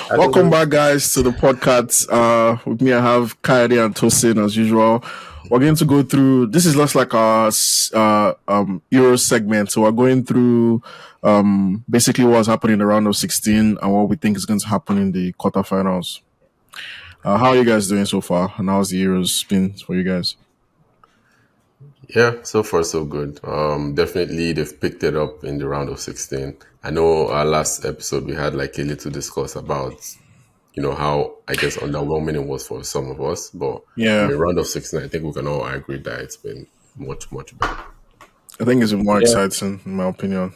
I think Welcome back, guys, to the podcast. With me, I have Kairi and Tosin as usual. We're going to go through. This is just like our Euro segment, so we're going through basically what's happening in the round of 16 and what we think is going to happen in the quarterfinals. How are you guys doing so far? And how's the Euros been for you guys? yeah, so far so good. Definitely they've picked it up in the round of 16. I know our last episode we had like a little discuss about how I guess underwhelming it was for some of us, but I Yeah, mean round of 16, I think we can all agree that it's been much better. I think it's been more Yeah, exciting, in my opinion.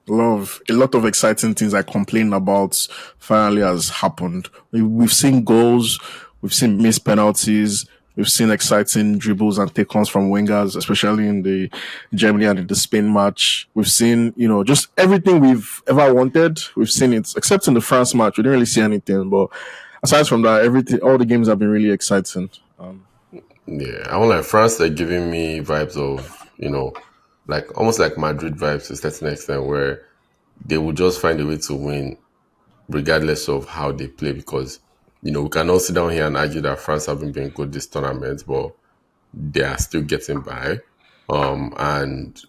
A lot of exciting things I complained about finally has happened. We've seen goals, we've seen missed penalties, we've seen exciting dribbles and take-ons from wingers, especially in the Germany and the Spain match. We've seen, just everything we've ever wanted. We've seen it, except in the France match. We didn't really see anything, but aside from that, everything, all the games have been really exciting. Yeah, I want like France are giving me vibes of, like almost like Madrid vibes to a certain extent where they will just find a way to win regardless of how they play because we can all sit down here and argue that France haven't been good this tournament, but they are still getting by. And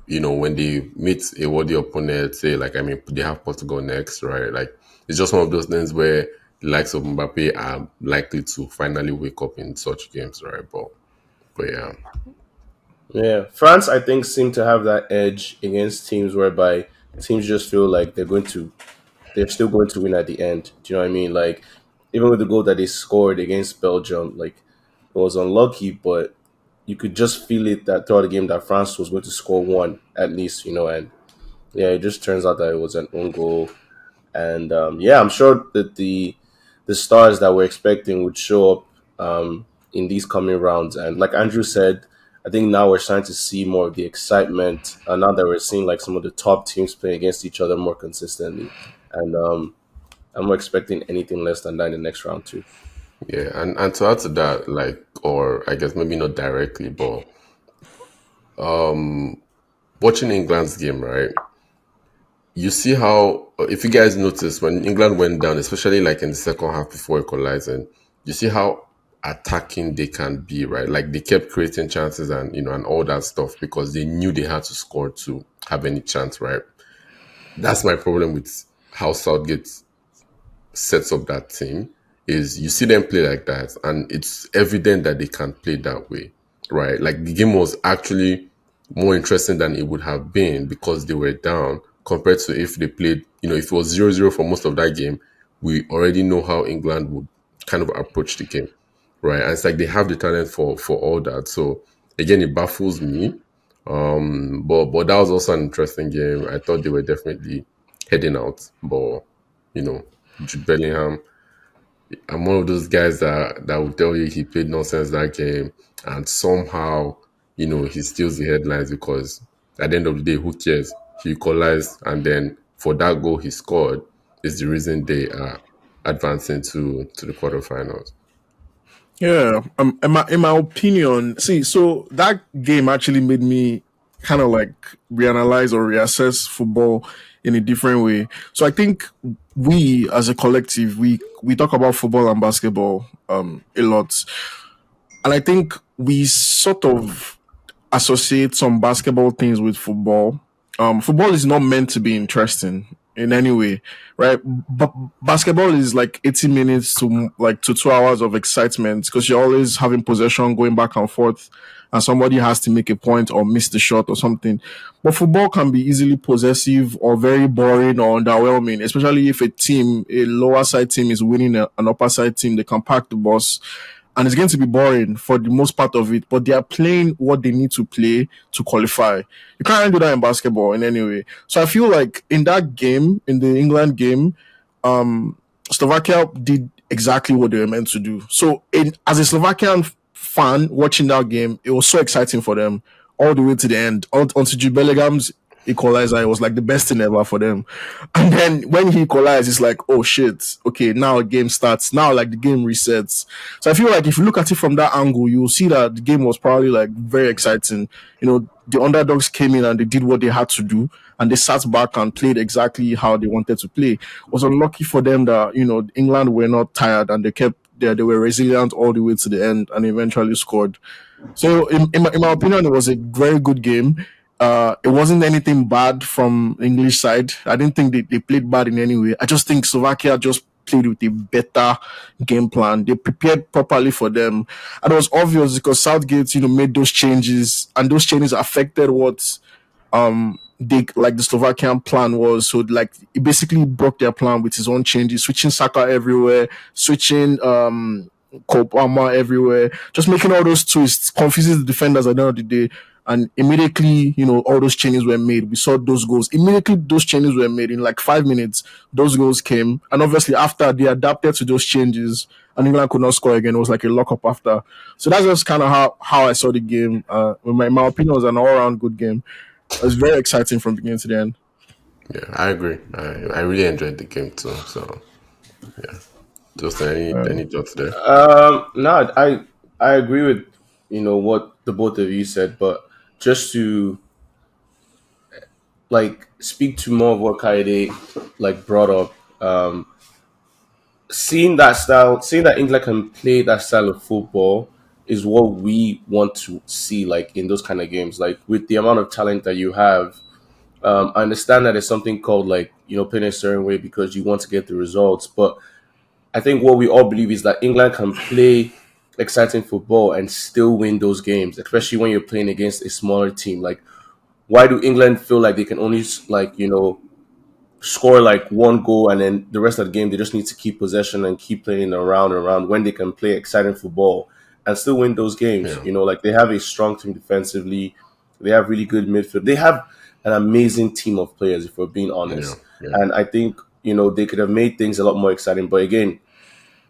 when they meet a worthy opponent, say like I mean they have Portugal next, right? Like it's just one of those things where the likes of Mbappe are likely to finally wake up in such games, right? But yeah. yeah. France, I think, seem to have that edge against teams whereby teams just feel like they're still going to win at the end. Do you know what I mean? Like, even with the goal that they scored against Belgium, like, it was unlucky, but you could just feel it that throughout the game that France was going to score one at least, and yeah, it just turns out that it was an own goal. And yeah, I'm sure that the stars that we're expecting would show up in these coming rounds. And like Andrew said, I think now we're starting to see more of the excitement. Now that we're seeing like some of the top teams playing against each other more consistently, and I'm not expecting anything less than that in the next round too. Yeah, and to add to that, like, or I guess maybe not directly, but watching England's game, right? You see how, if you guys notice, when England went down, especially like in the second half before equalizing, you see how attacking they can be, right? Like they kept creating chances and and all that stuff because they knew they had to score to have any chance, right? That's my problem with how Southgate sets up that team is you see them play like that and it's evident that they can play that way, right? Like the game was actually more interesting than it would have been because they were down compared to if they played, if it was 0-0 for most of that game, we already know how England would kind of approach the game, right? And it's like they have the talent for all that. So again, it baffles me. But that was also an interesting game. I thought they were definitely heading out, but you know, Jude Bellingham. I'm one of those guys that will tell you he played nonsense that game, and somehow, he steals the headlines because at the end of the day, who cares? He equalized, and then for that goal he scored is the reason they are advancing to the quarterfinals. Yeah, in my opinion, see, so that game actually made me kind of like reanalyze or reassess football in a different way. So I think we, as a collective, we talk about football and basketball a lot, and I think we sort of associate some basketball things with football. Football is not meant to be interesting in any way, right? But basketball is like 80 minutes to 2 hours of excitement because you're always having possession, going back and forth, and somebody has to make a point or miss the shot or something. But football can be easily possessive or very boring or underwhelming, especially if a lower side team, is winning an upper side team. They can pack the bus and it's going to be boring for the most part of it, but they are playing what they need to play to qualify. You can't do that in basketball in any way. So I feel like in that game, in the England game, Slovakia did exactly what they were meant to do. So as a Slovakian fan watching that game, it was so exciting for them all the way to the end, until Jude Bellingham's equalizer, it was like the best thing ever for them. And then when he equalized, it's like, oh shit, okay, now a game starts. Now like the game resets. So I feel like if you look at it from that angle, you'll see that the game was probably like very exciting. You know, the underdogs came in and they did what they had to do, and they sat back and played exactly how they wanted to play. It was unlucky for them that England were not tired and they were resilient all the way to the end and eventually scored. So, in my opinion, it was a very good game. It wasn't anything bad from English side. I didn't think they played bad in any way. I just think Slovakia just played with a better game plan. They prepared properly for them. And it was obvious because Southgate, made those changes, and those changes affected what they like the Slovakian plan was. So like he basically broke their plan with his own changes, switching Saka everywhere, switching Kopama everywhere, just making all those twists, confuses the defenders at the end of the day. And immediately, all those changes were made. We saw those goals. Immediately, those changes were made in like 5 minutes. Those goals came, and obviously, after they adapted to those changes, and England could not score again. It was like a lock up after. So that's just kind of how I saw the game. In my opinion, it was an all around good game. It was very exciting from beginning to the end. Yeah, I agree. I really enjoyed the game too. So yeah, just any thoughts there? No, I agree with what the both of you said, but just to like speak to more of what Kaide like brought up. Seeing that England can play that style of football is what we want to see, like in those kind of games. Like with the amount of talent that you have, I understand that it's something called like playing a certain way because you want to get the results. But I think what we all believe is that England can play exciting football and still win those games, especially when you're playing against a smaller team. Like, why do England feel like they can only like score like one goal and then the rest of the game they just need to keep possession and keep playing around and around when they can play exciting football and still win those games? Yeah, Like they have a strong team defensively, they have really good midfield, they have an amazing team of players if we're being yeah, honest. yeah. And I think they could have made things a lot more exciting, but again,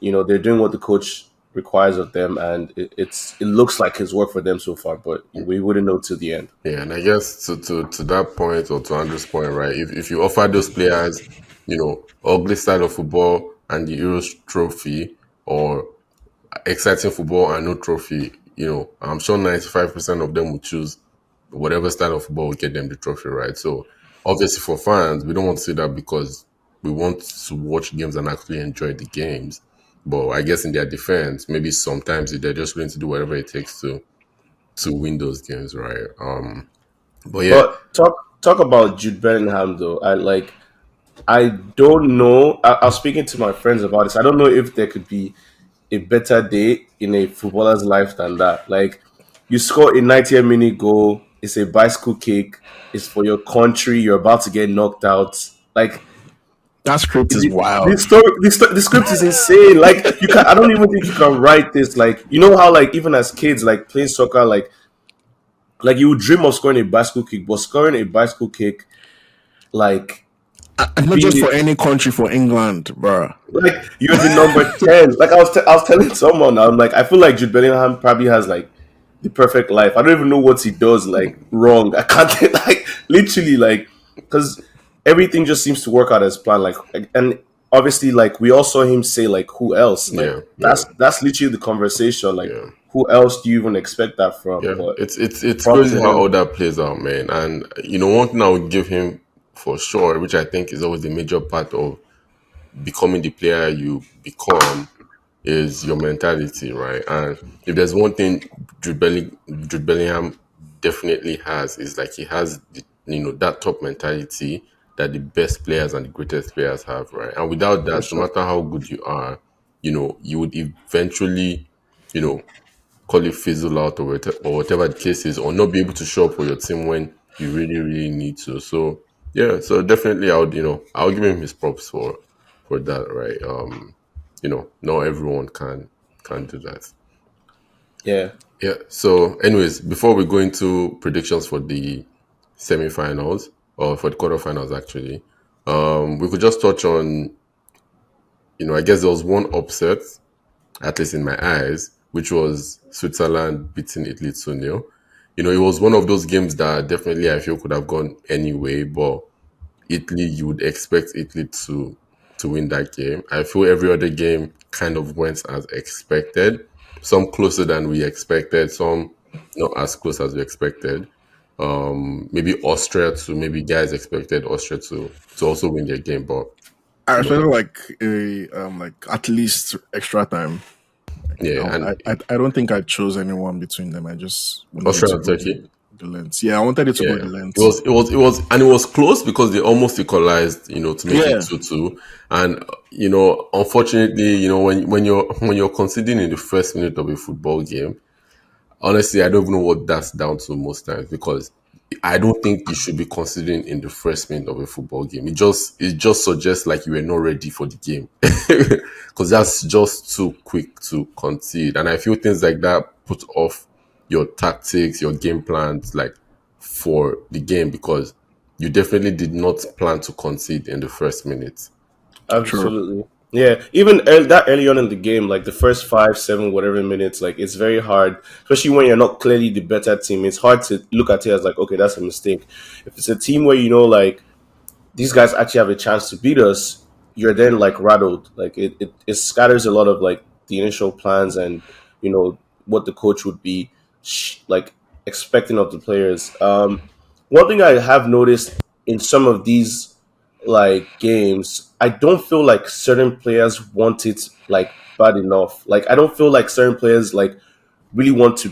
they're doing what the coach requires of them, and it looks like it's worked for them so far, but we wouldn't know till the end. Yeah, and I guess to that point or to Andrew's point, right? If you offer those players, ugly style of football and the Euros trophy, or exciting football and no trophy, I'm sure 95% of them will choose whatever style of football will get them the trophy, right? So obviously for fans, we don't want to see that because we want to watch games and actually enjoy the games. But I guess in their defense, maybe sometimes they're just willing to do whatever it takes to win those games, right? But yeah, But talk about Jude Bellingham though. I don't know. I was speaking to my friends about this. I don't know if there could be a better day in a footballer's life than that. Like, you score a 90th minute goal, it's a bicycle kick, it's for your country, you're about to get knocked out. Like, That script is the wild. story, the script is insane. Like, you can I don't even think you can write this. Like, you know how like even as kids, like playing soccer, like you would dream of scoring a bicycle kick, but scoring a bicycle kick, like And not being just the for any country, for England, bro. like you're the number 10. Like I was telling someone, I'm like, I feel like Jude Bellingham probably has like the perfect life. I don't even know what he does like wrong. I can't like literally like because everything just seems to work out as planned. Like, and obviously like we all saw him say like who else? Like yeah, yeah, that's literally the conversation. Like, yeah. who else do you even expect that from? Yeah, But it's props crazy to how him. all that plays out, man. And one thing I would give him for sure, which I think is always a major part of becoming the player you become, is your mentality, right? And if there's one thing Jude Bellingham definitely has, is like he has that top mentality that the best players and the greatest players have, right? And without For that, no sure. matter how good you are, you would eventually, you know, call it fizzle out or whatever the case is, or not be able to show up for your team when you really, really need to. So yeah, so definitely I'll give him his props for that, right? Not everyone can do that. Yeah. Yeah. So anyways, before we go into predictions for the semifinals or for the quarterfinals actually, we could just touch on, I guess there was one upset, at least in my eyes, which was Switzerland beating Italy 2-0. It was one of those games that definitely I feel could have gone anyway, but Italy, you would expect Italy to win that game. I feel every other game kind of went as expected. Some closer than we expected, some not as close as we expected. Maybe Austria to maybe guys expected Austria to also win their game, but I you know, expected like a like at least extra time. yeah, I, and I I don't think I chose anyone between them. I just wanted it Austria to and go Turkey. the length. Yeah, I wanted it to go Yeah, the it length. was it was it was and it was close because they almost equalized, to make it Yeah, 2-2. And unfortunately, when you're conceding in the first minute of a football game, honestly, I don't even know what that's down to most times, because I don't think you should be considering in the first minute of a football game. It just suggests like you were not ready for the game, because that's just too quick to concede. And I feel things like that put off your tactics, your game plans, like for the game, because you definitely did not plan to concede in the first minute. true. Absolutely. Yeah, even that early on in the game, like the first 5, 7, whatever minutes, like it's very hard, especially when you're not clearly the better team. It's hard to look at it as like, okay, that's a mistake. If it's a team where like these guys actually have a chance to beat us, you're then like rattled. Like it scatters a lot of like the initial plans and what the coach would be like expecting of the players. One thing I have noticed in some of these like games, I don't feel like certain players want it like bad enough. Like I don't feel like certain players like really want to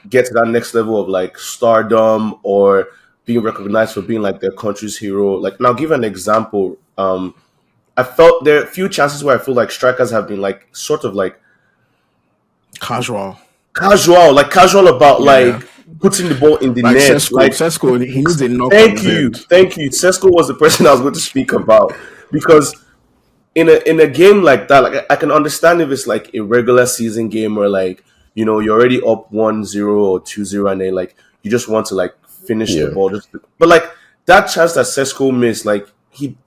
get to that next level of like stardom or being recognized for being like their country's hero. Like now, give an example. I felt there are a few chances where I feel like strikers have been like sort of like Casual. casual about Yeah, like putting the ball in the like net. Sesko. Like, Sesko, he needs a knock on thank his you, head. thank you. Sesko was the person I was going to speak about because in a game like that, like I can understand if it's like a regular season game where like you're already up 1-0 or 2-0 and then like you just want to like finish the Yeah, ball. But like that chance that Sesko missed, like he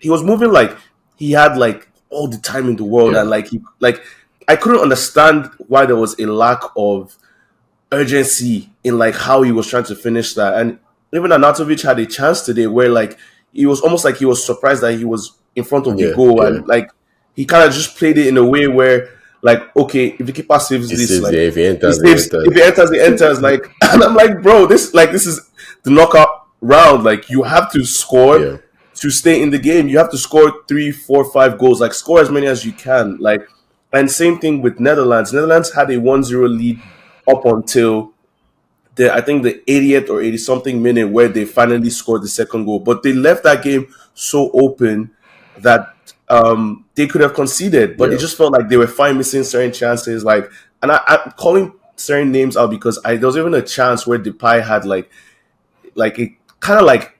was moving like he had like all the time in the world, yeah, and like he like I couldn't understand why there was a lack of urgency in like how he was trying to finish that. And even Anatovic had a chance today where like he was almost like he was surprised that he was in front of the yeah, goal, yeah. and like he kind of just played it in a way where like, okay, if the keeper saves It this, says, like yeah, if he he enters, he saves. enters. If he enters, he enters. Like, and I'm like, bro, this is the knockout round. Like you have to score Yeah, to stay in the game. You have to score 3, 4, 5 goals. Like score as many as you can. Like, and same thing with Netherlands. Netherlands had a 1-0 lead up until I think the 80th or 80 something minute where they finally scored the second goal. But they left that game so open that they could have conceded, but it yeah, just felt like they were fine missing certain chances. Like, and I'm calling certain names out because there was even a chance where Depay had like a kind of like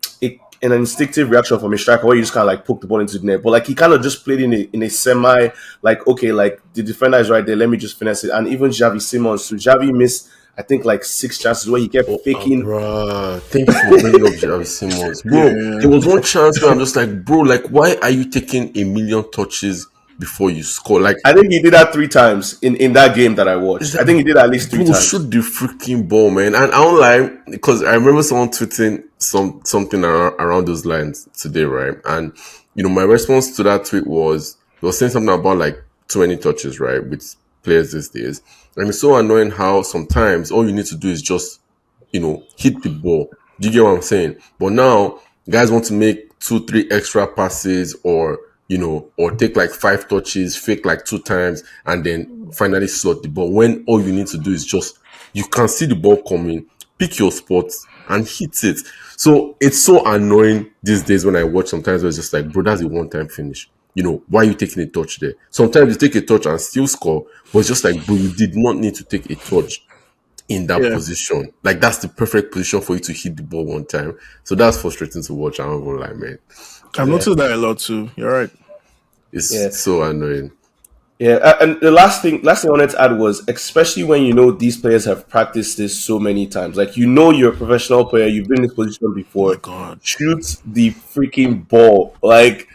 an instinctive reaction from a striker where you just kind of like poke the ball into the net, but like he kind of just played in a semi like, okay, like the defender is right there, let me just finesse it. And even Javi Simons, so Javi missed I think like 6 chances where he kept faking. bruh. Thank you for bringing up Javi Simmons, bro. There Yeah, was one chance where I'm just like, bro, like, why are you taking a million touches before you score? Like, I think he did that 3 times in that game that I it's watched. I like, think he did at least three bro, times. shoot the freaking ball, man. And I don't lie, because I remember someone tweeting something around those lines today, right? And my response to that tweet was, they were saying something about like too many touches, right, with players these days. And it's so annoying how sometimes all you need to do is just hit the ball. Do you get what I'm saying? But now guys want to make two, three extra passes, or take like five touches, fake like two times, and then finally slot the ball. When all you need to do is just, you can see the ball coming, pick your spots and hit it. So it's so annoying these days when I watch sometimes where it's just like, bro, that's a one-time finish. Why are you taking a touch there? Sometimes you take a touch and still score, but it's just like, bro, you did not need to take a touch in that yeah. position. Like that's the perfect position for you to hit the ball one time. So that's frustrating to watch. I don't even lie, man. I've Yeah, noticed that a lot too. You're right. yeah. It's so annoying. Yeah, and the last thing I wanted to add was, especially when these players have practiced this so many times, like you're a professional player, you've been in this position Oh my before, god. shoot the freaking ball. Like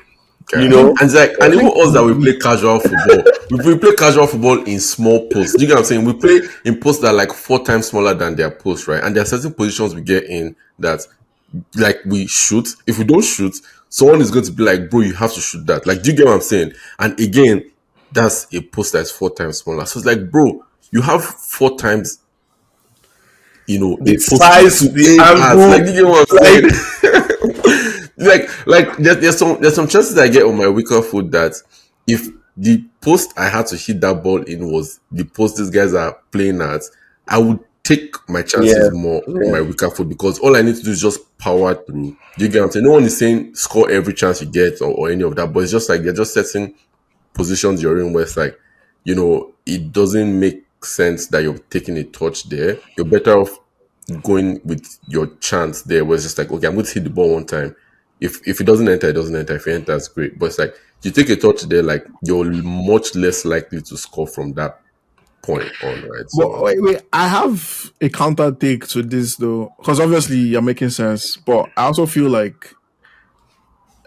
Okay. You know, And it's like, I and even think us that we play casual football, we play casual football in small posts. Do you get what I'm saying? We play in posts that are like 4 times smaller than their posts, right? And there are certain positions we get in that, like, we shoot. If we don't shoot, someone is going to be like, bro, you have to shoot that. Like, do you get what I'm saying? And again, that's a post that's 4 times smaller. So it's like, bro, you have 4 times, the a post size, to the aim at. Like, angle, you get what I'm like saying? like there's some chances I get on my weaker foot that if the post I had to hit that ball in was the post these guys are playing at, I would take my yeah, chances more on my yeah. weaker foot because all I need to do is just power through. Do you get what I'm saying? No one is saying score every chance you get or any of that, but it's just like they're just setting positions you're in where it's like, it doesn't make sense that you're taking a touch there. You're better off going with your chance there where it's just like, okay, I'm going to hit the ball one time. If it doesn't enter, it doesn't enter. If it enters, great. But it's like you take a touch there, like you're much less likely to score from that point on, right? But So wait, I have a counter take to this though, because obviously you're making sense, but I also feel like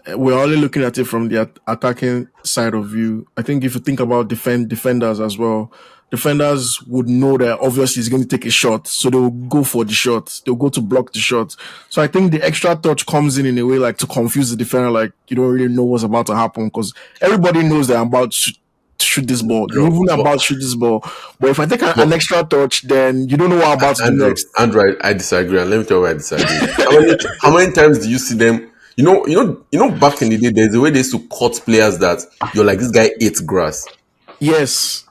we're only looking at it from the attacking side of view. I think if you think about defenders as well, defenders would know that obviously he's going to take a shot, so they'll go for the shot. They'll go to block the shot. So I think the extra touch comes in a way like to confuse the defender, like you don't really know what's about to happen because everybody knows that I'm about to shoot this ball. You no, even but about to shoot this ball, but if I take an but extra touch, then you don't know what I'm about to do Andrew, next. Andrew, I disagree, and let me tell you why I disagree. How many times do you see them? Back in the day, there's a way they used to cut players that you're like, this guy ate grass. Yes,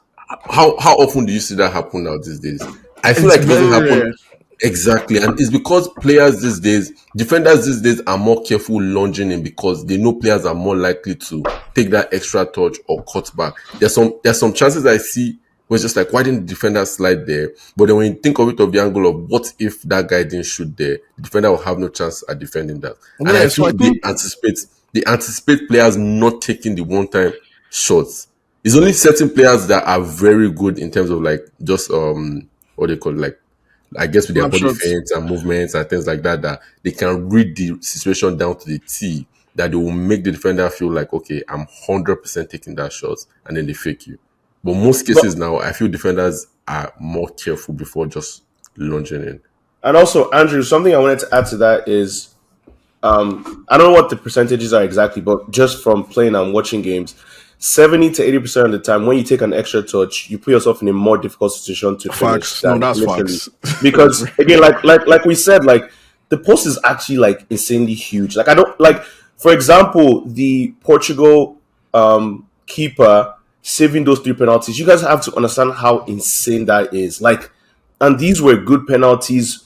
How often do you see that happen now these days? I feel it's like it doesn't very rare. happen exactly, and it's because players these days, defenders these days, are more careful lunging in because they know players are more likely to take that extra touch or cut back. There's some chances I see where it's just like, why didn't the defender slide there? But then when you think of it of the angle of what if that guy didn't shoot there, the defender will have no chance at defending that. And I Yeah, so feel I think they anticipate players not taking the one time shots. It's only certain players that are very good in terms of like just what they call, like, I guess with their body snapshots. feints and movements and things like that, that they can read the situation down to the T, that they will make the defender feel like, okay, I'm 100% taking that shot, and then they fake you. But most But cases now, I feel defenders are more careful before just lunging in. and also, Andrew, something I wanted to add to that is I don't know what the percentages are exactly, but just from playing and watching games, 70 to 80% of the time, when you take an extra touch, you put yourself in a more difficult situation to finish Facts. No, than that's initially. facts. That's Because again, like we said, like the post is actually like insanely huge. Like I don't like, for example, the Portugal keeper saving those three penalties. You guys have to understand how insane that is. Like, and these were good penalties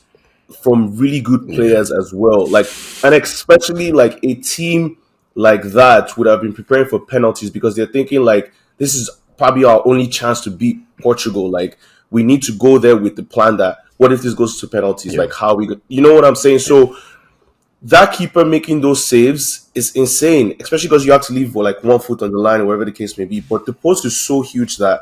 from really good Yeah, players as well. Like, and especially like a team like that would have been preparing for penalties because they're thinking like this is probably our only chance to beat Portugal. Like, we need to go there with the plan that what if this goes to penalties? yeah, Like, how we, you know what I'm saying? So that keeper making those saves is insane, especially because you have to leave for like 1 foot on the line or whatever the case may be. But the post is so huge that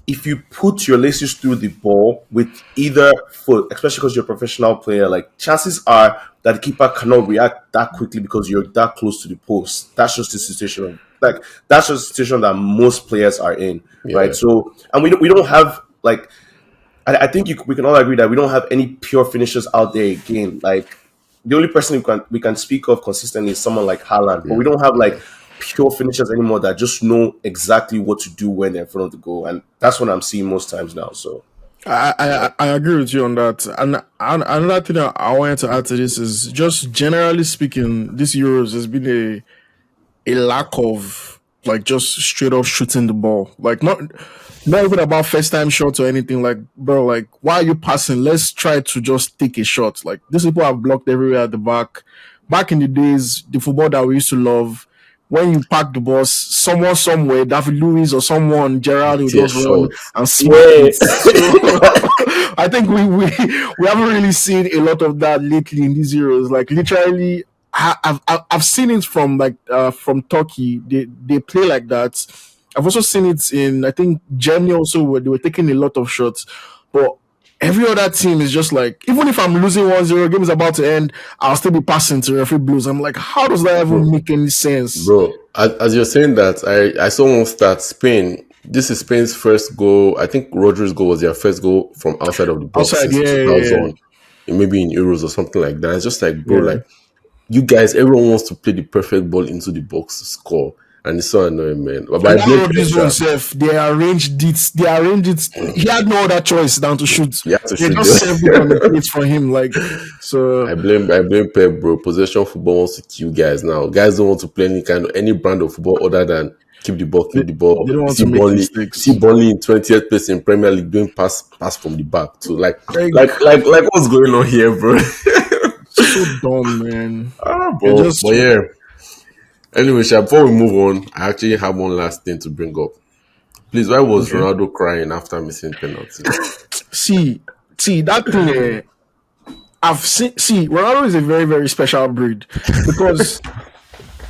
if you put your laces through the ball with either foot, especially because you're a professional player, like chances are that the keeper cannot react that quickly because you're that close to the post. That's just the situation. Like that's just the situation that most players are in, right? yeah, So, and we don't have like I think we can all agree that we don't have any pure finishers out there again. Like the only person we can speak of consistently is someone like Haaland, but we yeah, don't have yeah. like pure finishers anymore that just know exactly what to do when they're in front of the goal, and that's what I'm seeing most times now. So I agree with you on that. And another thing that I wanted to add to this is just generally speaking, this Euros has been a lack of like just straight up shooting the ball. Like not even about first time shots or anything. Like, bro, like why are you passing? Let's try to just take a shot. Like these people have blocked everywhere at the back. Back in the days, the football that we used to love, when you pack the ball, someone somewhere, David Luiz or someone, Gerard will Tear just run shots. and smack yeah, it. So I think we haven't really seen a lot of that lately in these Euros. Like literally, I've seen it from like from Turkey. They play like that. I've also seen it in I think Germany also where they were taking a lot of shots, but Every other team is just like, even if I'm losing 1-0, game is about to end, I'll still be passing to referee blues. I'm like, how does that bro. even make any sense? Bro, as you're saying that, I saw one stat. Spain. This is Spain's first goal. I think Rodri's goal was their first goal from outside of the box Outside, since yeah, yeah, 2000, maybe in Euros or something like that. It's just like, bro, yeah. like you guys, everyone wants to play the perfect ball into the box to score, and it's so annoying, man. But And I that blame Rodri's own Petra. self, they arranged it. They arranged it. He had no other choice than to shoot. You have to They shoot just served it on the them. plate for him. Like, so I blame Pep, bro. Possession football wants to kill guys now. Guys don't want to play any brand of football other than they, keep the they ball. don't You want see to make Burnley, mistakes. In 20th place in Premier League doing pass from the back to Like, like what's going on here, bro? so dumb, man. They're But just yeah. Anyway, Sha, before we move on, I actually have one last thing to bring up. Please, why was okay. Ronaldo crying after missing penalty? See, see that thing. I've seen. See, Ronaldo is a very, very special breed because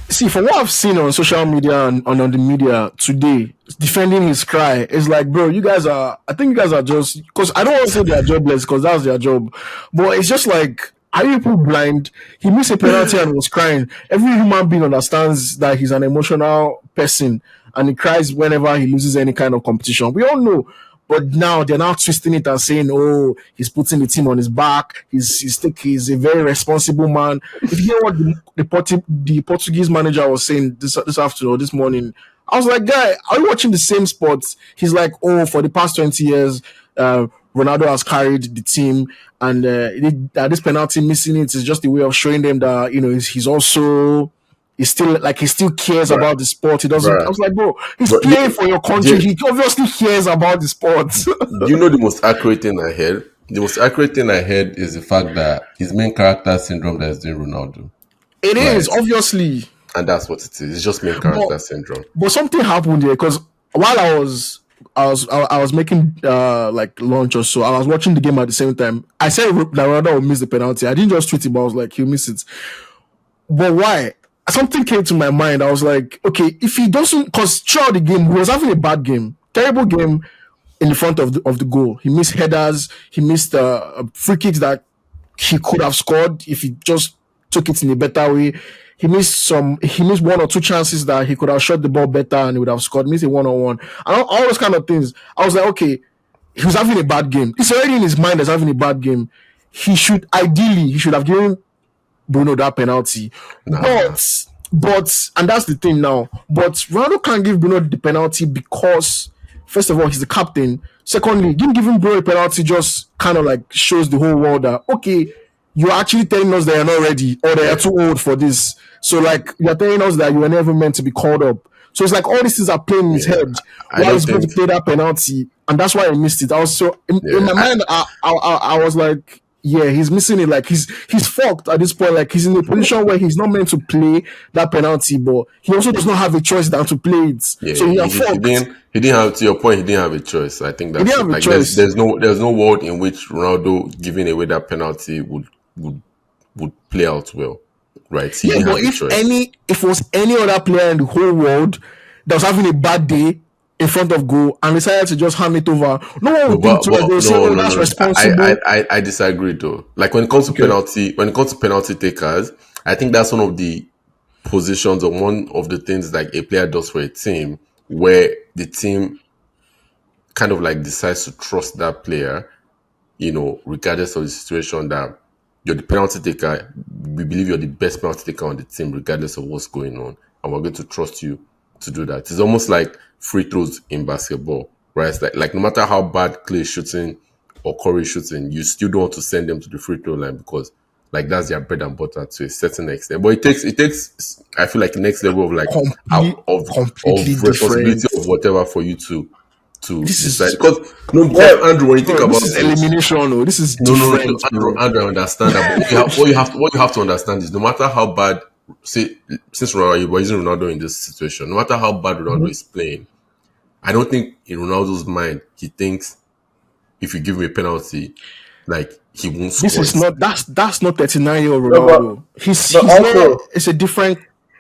see, from what I've seen on social media and on the media today, defending his cry, it's like, bro, you guys are. I think you guys are just because I don't want to say they are jobless because that's their job, but it's just like, are you people blind? He missed a penalty and was crying. Every human being understands that he's an emotional person and he cries whenever he loses any kind of competition. We all know. But now they're now twisting it and saying, "Oh, he's putting the team on his back. He's a very responsible man." If you hear what the Portuguese manager was saying this afternoon or this morning, I was like, "Guy, are you watching the same sports?" He's like, "Oh, for the past 20 years, Ronaldo has carried the team, and this penalty missing it is just a way of showing them that he's also." He still cares Bruh, about the sport. He doesn't. I bruh. was like, bro, he's But playing for your country. He obviously cares about the sport. do you know the most accurate thing I heard? The most accurate thing I heard is the fact that his main character syndrome that is doing Ronaldo. It is Right. obviously, And that's what it is. It's just main but character syndrome. something happened here because while I was making like lunch or so, I was watching the game at the same time. I said that Ronaldo will miss the penalty. I didn't just tweet it, but I was like, he'll miss it. But why? Something came to my mind. I was like, okay, if he doesn't, because throughout the game, he was having a bad game, terrible game in the front of the goal. He missed headers, he missed free kicks that he could have scored if he just took it in a better way. He missed one or two chances that he could have shot the ball better and he would have scored. Missed a one-on-one. And all those kind of things. I was like, okay, he was having a bad game. It's already in his mind as having a bad game. He should have given Bruno that penalty. Nah. And that's the thing now. But Ronaldo can't give Bruno the penalty because first of all, he's the captain. Secondly, giving Bruno a penalty just kind of like shows the whole world that okay, you're actually telling us that you're not ready or that you're too old for this. So like you're telling us that you were never meant to be called up. So it's like all these things are playing in his Yeah. head I while don't he's going to think play that penalty, and that's why I missed it. I was so in yeah. my mind, I was like, yeah, he's missing it. Like he's fucked at this point. Like he's in a position where he's not meant to play that penalty, but he also does not have a choice than to play it. Yeah, So he are fucked. he didn't have to your point, he didn't have a choice. I think He that's didn't it. have a Like choice. there's no world in which Ronaldo giving away that penalty would would play out well. Right. He Yeah, didn't but have a choice. if it was any other player in the whole world that was having a bad day in front of goal and decided to just hand it over, no one No, would think twice. They would say, no, "Oh, no, that's no. responsible." I disagree though. Like Okay. when it comes to penalty takers, I think that's one of the positions or one of the things like a player does for a team where the team kind of like decides to trust that player, regardless of the situation that you're the penalty taker. We believe you're the best penalty taker on the team, regardless of what's going on, and we're going to trust you to do that. It's almost like free throws in basketball, right? It's like no matter how bad Clay is shooting or Curry is shooting, you still don't want to send them to the free throw line because like that's their bread and butter to a certain extent. But it takes I feel like next level of like Complete, of completely responsibility different. of whatever for you to This decide is because no, Yeah, because Andrew, when you think bro. about This is it, elimination. Oh, this is no, different, Andrew, bro. I understand that, but what you have to understand is no matter how bad, say, since Ronaldo, we're using Ronaldo in this situation, no matter how bad Ronaldo is playing, I don't think in Ronaldo's mind he thinks if you give him a penalty, like he won't This score is it. not that's not 39-year-old no, Ronaldo. He's but he's here. also It's a different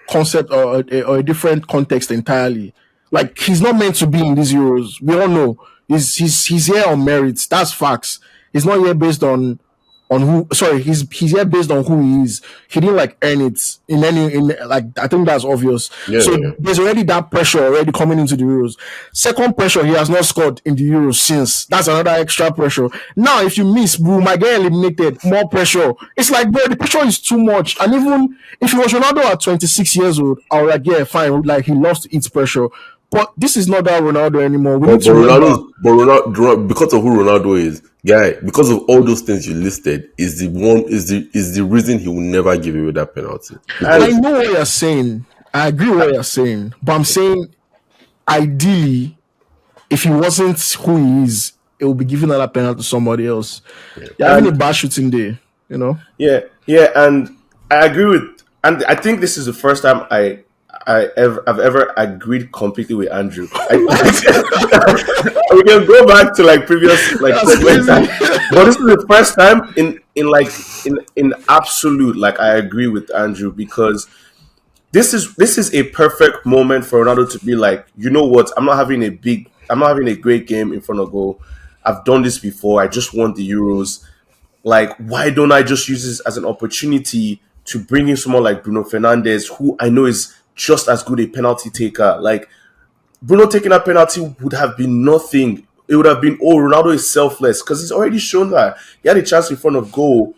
concept or a different context entirely. Like he's not meant to be in these Euros. We all know he's here on merits. That's facts. He's not here based on who. Sorry, he's here based on who he is. He didn't like earn it in any in like I think that's obvious. Yeah, So yeah. there's already that pressure already coming into the Euros. Second pressure, he has not scored in the Euros since. That's another extra pressure. Now, if you miss, we might get eliminated. More pressure. It's like, bro, the pressure is too much. And even if it was Ronaldo at 26 years old, I would like, yeah, fine. Like he lost its pressure. But this is not that Ronaldo anymore. We need But to remember. Because of who Ronaldo is, guy, because of all those things you listed, is the reason he will never give away that penalty. I And Because know what you're saying. I agree with what you're saying. But I'm saying, ideally, if he wasn't who he is, it will be giving that penalty to somebody else. You're having a and bad shooting day, you know? yeah, yeah, and I agree with, and I think this is the first time I've ever agreed completely with Andrew. We can go back to like previous like That's segments, crazy. but this is the first time in absolute like I agree with Andrew because this is a perfect moment for Ronaldo to be like, you know what, I'm not having a great game in front of goal. I've done this before. I just won the Euros. Like, why don't I just use this as an opportunity to bring in someone like Bruno Fernandes, who I know is just as good a penalty taker? Like, Bruno taking that penalty would have been nothing. It would have been, oh, Ronaldo is selfless because he's already shown that he had a chance in front of goal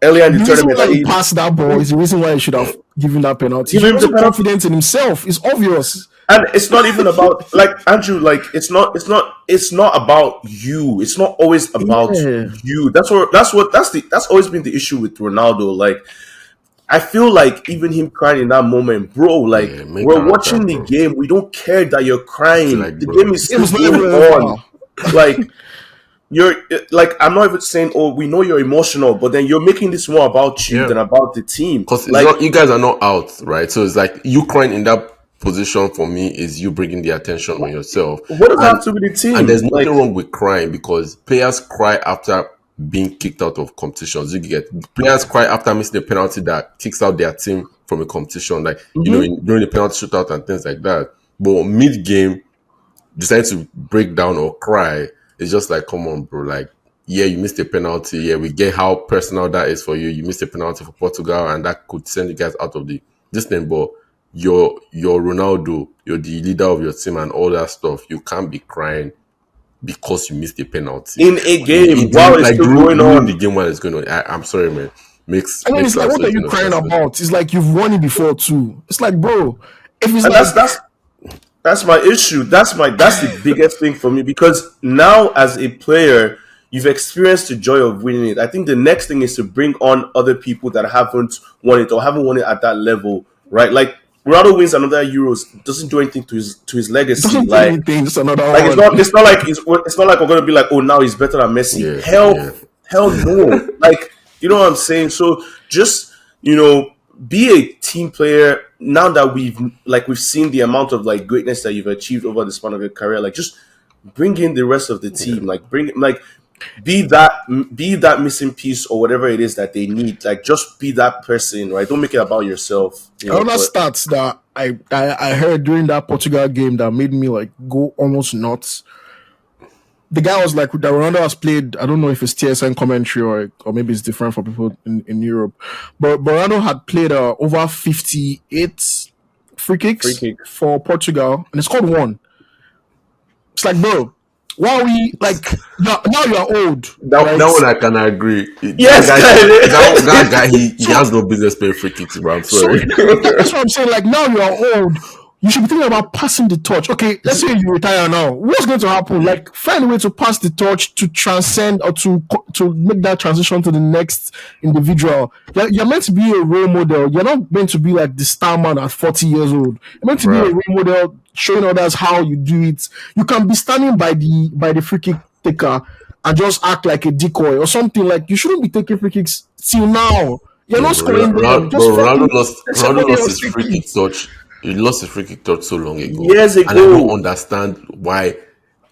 earlier in the The reason tournament why that he he passed that ball is the reason why he should have given that penalty. give He him the wasn't penalty. confident in himself. It's obvious. And it's not even about like Andrew, like it's not about you. It's not always about Yeah. you. That's always been the issue with Ronaldo. Like I feel like even him crying in that moment, bro, like yeah, main we're character, watching the bro. game. We don't care that you're It's crying. like, The bro, game is It still was not going even on. over. Like you're like I'm not even saying, oh, we know you're emotional, but then you're making this more about you yeah. than about the team. Because it's Like not, you guys are not out, right? So it's like you crying in that position for me is you bringing the attention on yourself. what does that And have to do with the and team? there's Like nothing wrong with crying because players cry after being kicked out of competitions. You get players cry after missing a penalty that kicks out their team from a competition, like mhm. during the penalty shootout and things like that. But mid game, decide to break down or cry, it's just like, come on, bro. Like, yeah, you missed a penalty. Yeah, we get how personal that is for you. You missed a penalty for Portugal, and that could send you guys out of the this thing. But you're Ronaldo. You're the leader of your team and all that stuff. You can't be crying because you missed a penalty. In a game while it's Like still going during the on. game while it's going on. I'm sorry, man. And then Makes it's like, what are absolutely you no crying sense, man. about? It's like you've won it before too. It's like, bro, if it's And like that's my issue. That's the biggest thing for me because now as a player, you've experienced the joy of winning it. I think the next thing is to bring on other people that haven't won it or haven't won it at that level, right? Like Ronaldo wins another Euros, doesn't do anything to his it legacy. doesn't do anything, just another Like one. it's not like we're gonna be like, oh, now he's better than Messi. Yeah, Hell, yeah. hell no. Like you know what I'm saying. So just be a team player. Now that we've seen the amount of like greatness that you've achieved over the span of your career, like just bring in the rest of the team. Like be that missing piece or whatever it is that they need. Like just be that person, right? Don't make it about yourself. Another But stats that I heard during that Portugal game that made me like go almost nuts. The guy was like, that Ronaldo has played. I don't know if it's TSN commentary or maybe it's different for people in Europe, but Ronaldo had played over 58 free free kicks kick. for Portugal and he scored one. It's like, bro, why are we like now you are old, That right? one I can agree. Yes, That guy, he So has no business playing free kicks, bro. I'm So sorry. that's what I'm saying. Like now you are old. You should be thinking about passing the torch. Okay, let's say you retire now. What's going to happen? Like find a way to pass the torch to transcend or to make that transition to the next individual. You're meant to be a role model. You're not meant to be like the star man at 40 years old. You're meant to be a Bruh. role model, showing others how you do it. You can be standing by the free kick taker and just act like a decoy or something. Like you shouldn't be taking free kicks till now. You're Yeah, not scoring them. But Just fucking let Ronaldo somebody lost else his take free kick it. touch. He lost his free kick touch so long ago, Years and I don't ago. understand why,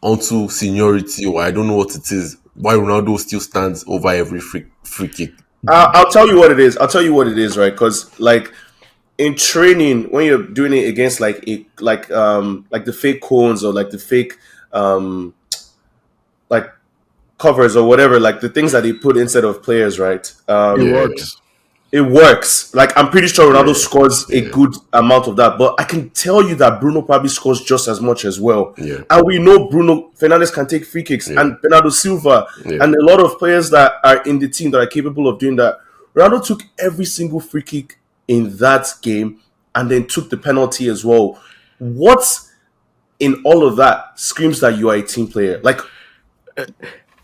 onto seniority, or I don't know what it is, why Ronaldo still stands over every free kick. I'll tell you what it is. I'll tell you what it is, right? Because like in training, when you're doing it against like the fake cones or like the fake like covers or whatever, like the things that they put instead of players, right? It Yeah, works. It works. Like I'm pretty sure Ronaldo yeah, scores a yeah, good amount of that, but I can tell you that Bruno probably scores just as much as well. yeah, And we know Bruno Fernandes can take free kicks, yeah, and Bernardo Silva, yeah. and a lot of players that are in the team that are capable of doing that. Ronaldo took every single free kick in that game, and then took the penalty as well. What in all of that screams that you are a team player? Like,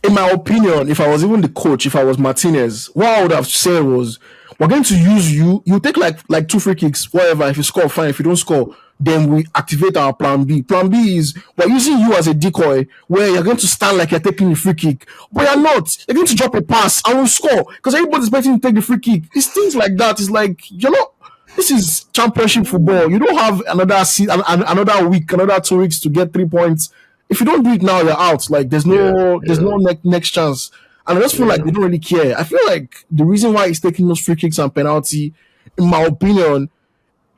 In my opinion, if I was even the coach, if I was Martinez, what I would have said was, we're going to use you. You take like two free kicks, whatever. If you score, fine. If you don't score, then we activate our plan B. Plan B is we're using you as a decoy where you're going to stand like you're taking the free kick, but you're not. You're going to drop a pass and we'll score because everybody's expecting to take the free kick. It's things like that. It's like you're not. This is championship football. You don't have another week, another 2 weeks to get 3 points. If you don't do it now, you're out. Like Yeah, there's yeah, no next chance. And I just feel like yeah. they don't really care. I feel like the reason why he's taking those free kicks and penalty, in my opinion,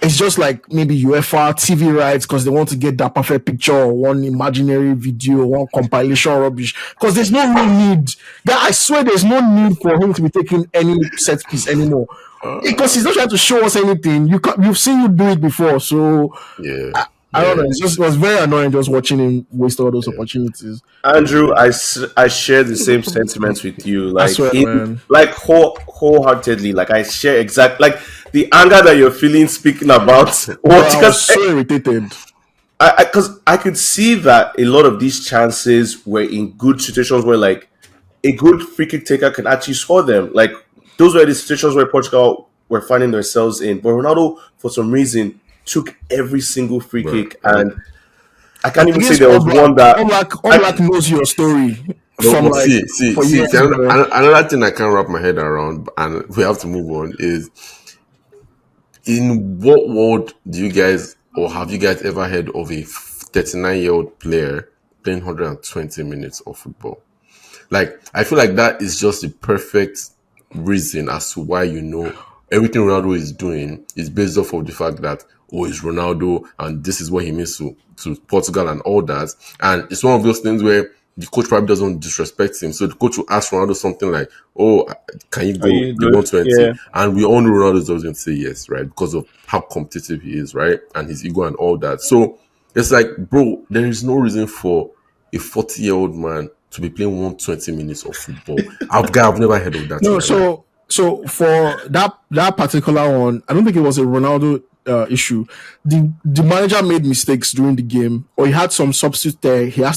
it's just like maybe UEFA TV rights because they want to get that perfect picture or one imaginary video, one compilation rubbish. Because there's no real need. Yeah, I swear there's no need for him to be taking any set piece anymore. Because he's not trying to show us anything. You've seen you do it before, so Yeah, I don't know. yeah, It was very annoying just watching him waste all those opportunities. Andrew, I share the same sentiments with you. I Like swear, in man. like wholeheartedly. Like I share exact like the anger that you're feeling speaking about. Bro, What I because was so irritated. I could see that a lot of these chances were in good situations where like a good free kick taker can actually score them. Like those were the situations where Portugal were finding themselves in. But Ronaldo, for some reason, took every single free bro. kick, and I can't even say Against there All was Black, one that All Black, All I Black knows your story No, from but like for see, years, bro. another thing I can't wrap my head around, and we have to move on, is in what world do you guys, or have you guys ever heard of a 39-year-old player playing 120 minutes of football? Like, I feel like that is just the perfect reason as to why everything Ronaldo is doing is based off of the fact that, oh, it's Ronaldo and this is what he means to Portugal and all that. And it's one of those things where the coach probably doesn't disrespect him. So the coach will ask Ronaldo something like, oh, can you are go you the good? 120? Yeah. And we all know Ronaldo doesn't say yes, right? Because of how competitive he is, right? And his ego and all that. So it's like, bro, there is no reason for a 40-year-old man to be playing 120 minutes of football. I've never heard of that in No, my life. so for that particular one, I don't think it was a Ronaldo issue. The manager made mistakes during the game, or he had some substitute there. He had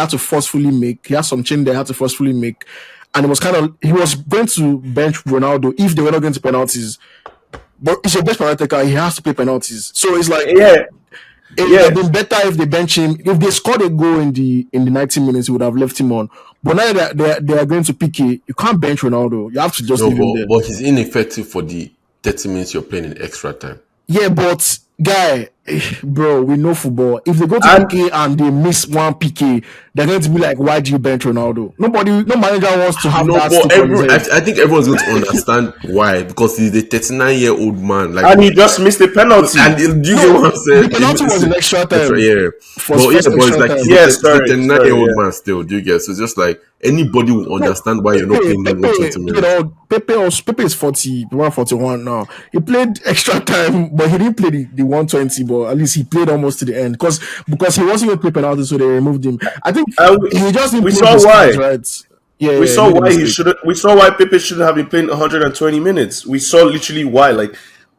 to forcefully make. He had some change there. He had to forcefully make, and it was kind of he was going to bench Ronaldo if they were not going to penalties. But it's a best penalty taker. He has to pay penalties. So it's like Yeah. it would Yeah. have been better if they bench him. If they scored a goal in the 90 minutes, it would have left him on. But now that they are going to PK, you can't bench Ronaldo. You have to just No, leave him there. but he's ineffective for the 30 minutes you're playing in extra time. Yeah, but guy, bro, we know football. If they go to And PK and they miss one PK, they're going to be like, "Why do you bench Ronaldo?" No manager wants to have No, that but stick on his head. I think everyone's going to understand why, because he's a 39-year-old man. Like, and he just missed a penalty. and do you get No, what I'm saying? the penalty was in extra time. Yeah, Was first but it's extra like time. Yeah, he's a sorry, 39-year-old yeah. man still. Do you get? So it's just like anybody will No, understand why you're not playing him 120 minutes. Pepe is 41 now. He played extra time, but he didn't play the 120. But at least he played almost to the end because he wasn't going to play penalty, so they removed him. I think And he just didn't we play saw his cards why. right. Yeah, We yeah, he saw made a why he mistake. should. We saw why Pepe shouldn't have been playing 120 minutes. We saw literally why. Like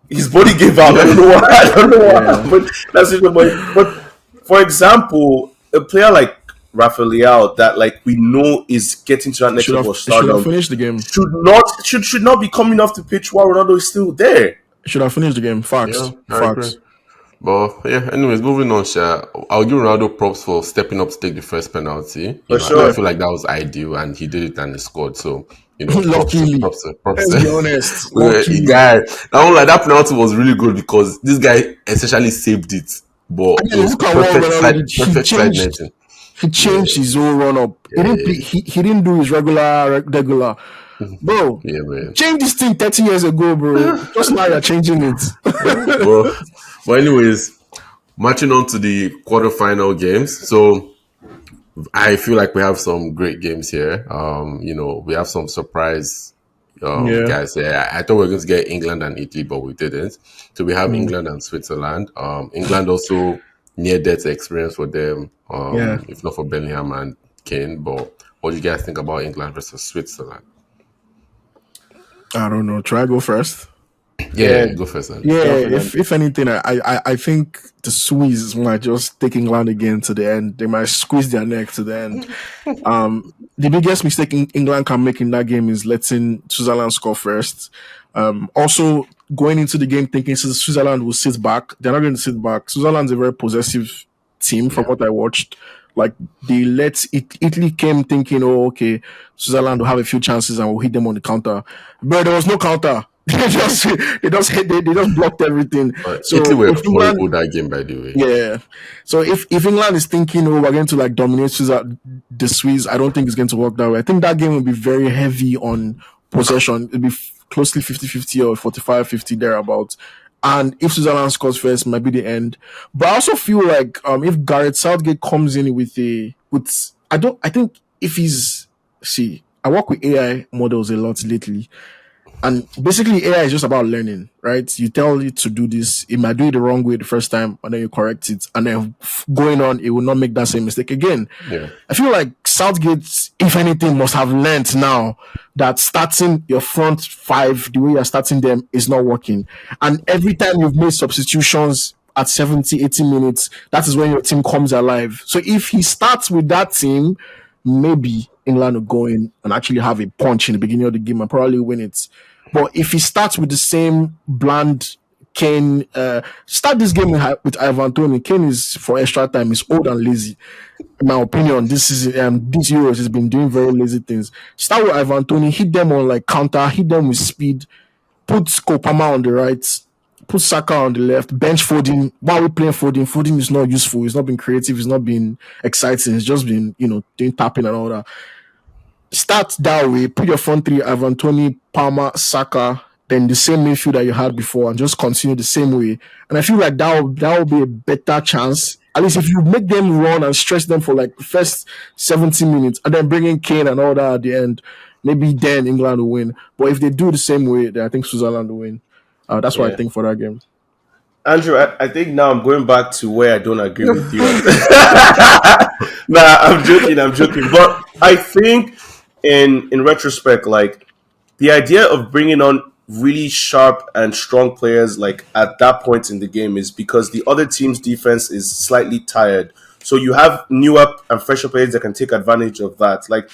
his body gave out. I don't know why. I don't know Yeah, why. But that's it. But for example, a player like Rafael that like we know is getting to that next level of he should have stardom finished the game. should not be coming off the pitch while Ronaldo is still there. He should have finished the game. Yeah, Facts, I agree. facts. But yeah, anyways, moving on, Sha. I'll give Ronaldo props for stepping up to take the first penalty. For I sure. feel like that was ideal, and he did it and he scored. So Luckily, props. let's be honest. Well, the Luckily, guy, that penalty was really good because this guy essentially saved it, but I it mean, was look at what Ronaldo did. perfect side netting. He changed his whole run up. He didn't Yeah, he didn't do his regular. Bro, yeah, man. change this thing 30 years ago, bro. Just now you're changing it. Well, but anyways, marching on to the quarterfinal games. So I feel like we have some great games here. We have some surprise Yeah. guys here. I thought we were going to get England and Italy, but we didn't. So we have Mm, England and Switzerland. England also near death experience for them, yeah. if not for Bellingham and Kane. But what do you guys think about England versus Switzerland? I don't know. Try go first. Yeah, Yeah, you go first, Andy. Yeah, definitely. if anything, I think the Swiss might just take England again to the end. They might squeeze their neck to the end. The biggest mistake England can make in that game is letting Switzerland score first. Also, going into the game thinking Switzerland will sit back. They're not going to sit back. Switzerland's a very possessive team from Yeah. what I watched. Like they let Italy came thinking, oh, okay, Switzerland will have a few chances and we'll hit them on the counter. But there was no counter. They just blocked everything. Italy So were if horrible England that game, by the way. yeah. So if England is thinking, oh, we're going to like dominate the Swiss, I don't think it's going to work that way. I think that game will be very heavy on possession. It'll be closely 50-50 or 45-50 thereabouts. And if Switzerland scores first, might be the end. But I also feel like if Gareth Southgate comes in I think if he's see, I work with AI models a lot lately. And basically, AI is just about learning, right? You tell it to do this, it might do it the wrong way the first time, and then you correct it. And then going on, it will not make that same mistake again. Yeah. I feel like Southgate, if anything, must have learned now that starting your front five the way you're starting them is not working. And every time you've made substitutions at 70, 80 minutes, that is when your team comes alive. So if he starts with that team, maybe England will go in and actually have a punch in the beginning of the game and probably win it. But if he starts with the same bland Kane, start this game with Ivan Tony. Kane is for extra time. He's old and lazy. In my opinion, this Euros has been doing very lazy things. Start with Ivan Tony, hit them on like counter, hit them with speed, put Kopama on the right, put Saka on the left, bench Foden. While we playing Foden, Foden is not useful. He's not been creative. He's not been exciting. He's just been, doing tapping and all that. Start that way. Put your front three: Ivan Tony, Palmer, Saka. Then the same midfield that you had before, and just continue the same way. And I feel like that will be a better chance. At least if you make them run and stretch them for like the first 70 minutes, and then bring in Kane and all that at the end, maybe then England will win. But if they do the same way, then I think Switzerland will win. That's what I Yeah. think for that game. Andrew, I think now I'm going back to where I don't agree with you. Nah, I'm joking, I'm joking. But I think in retrospect, like the idea of bringing on really sharp and strong players like at that point in the game is because the other team's defense is slightly tired. So you have newer and fresher players that can take advantage of that. Like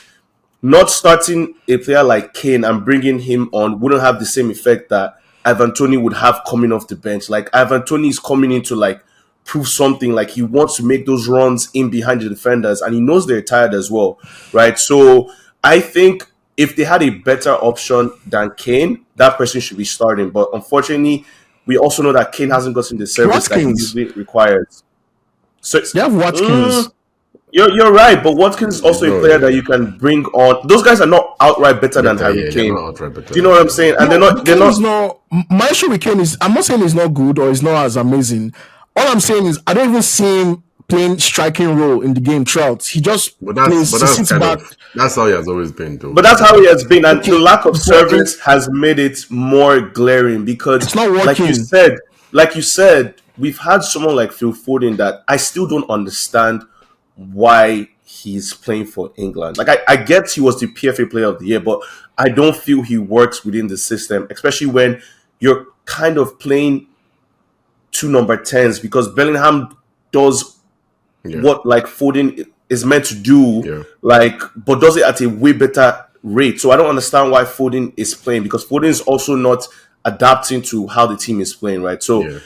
not starting a player like Kane and bringing him on wouldn't have the same effect that Ivan Tony would have coming off the bench. Like Ivan Tony is coming in to like prove something. Like he wants to make those runs in behind the defenders, and he knows they're tired as well, right? So I think if they had a better option than Kane, that person should be starting. But unfortunately, we also know that Kane hasn't gotten the service that he Watkins. usually requires. So They have Watkins. you're right, but Watkins is It's also a not player that really you can bring on. Those guys are not outright better than better. Harry Yeah, they're Kane. not outright better Do you know than what I'm Kane. saying? And No, they're Kane is not. not. My issue with Kane is I'm not saying he's not good or he's not as amazing. All I'm saying is I don't even see him playing striking role in the game throughout. He just But plays. He that's sits kind back. of that's how he has always been, though. But that's how he has been, and the Okay, lack of but service has made it more glaring because, it's not like you working. said, like you said, we've had someone like Phil Foden that I still don't understand why he's playing for England. Like I get he was the PFA Player of the Year, but I don't feel he works within the system, especially when you're kind of playing two number tens because Bellingham does Yeah, what like Foden is meant to do, yeah, like, but does it at a way better rate. So I don't understand why Foden is playing because Foden is also not adapting to how the team is playing, right? So yeah.